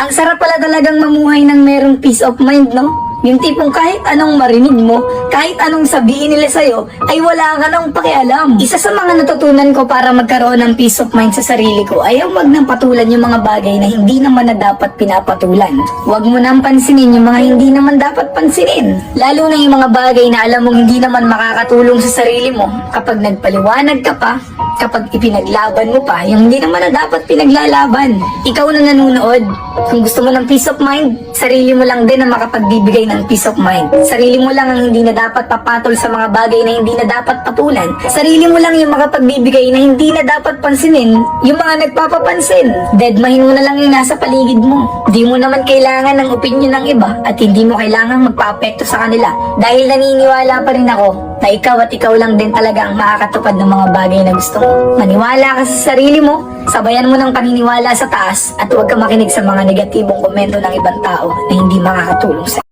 Ang sarap pala talagang mamuhay ng merong peace of mind, no? Yung tipong kahit anong marinig mo, kahit anong sabihin nila sa'yo, ay wala ka nang pakialam. Isa sa mga natutunan ko para magkaroon ng peace of mind sa sarili ko ay ang wag nang patulan yung mga bagay na hindi naman na dapat pinapatulan. Huwag mo nang pansinin yung mga hindi naman dapat pansinin. Lalo na yung mga bagay na alam mong hindi naman makakatulong sa sarili mo. Kapag nagpaliwanag ka pa, kapag ipinaglaban mo pa, yung hindi naman na dapat pinaglalaban. Ikaw na nanonood, kung gusto mo ng peace of mind, sarili mo lang din ang makapagbibigay ng peace of mind. Sarili mo lang ang hindi na dapat papatol sa mga bagay na hindi na dapat patulan. Sarili mo lang yung makapagbibigay na hindi na dapat pansinin yung mga nagpapapansin. Deadmahin mo na lang yung nasa paligid mo. Di mo naman kailangan ng opinion ng iba at hindi mo kailangan magpa-apekto sa kanila. Dahil naniniwala pa rin ako na ikaw at ikaw lang din talaga ang makakatupad ng mga bagay na gusto mo. Maniwala ka sa sarili mo, sabayan mo ng paniniwala sa taas at huwag ka makinig sa mga negatibong komento ng ibang tao na hindi makakatulong sa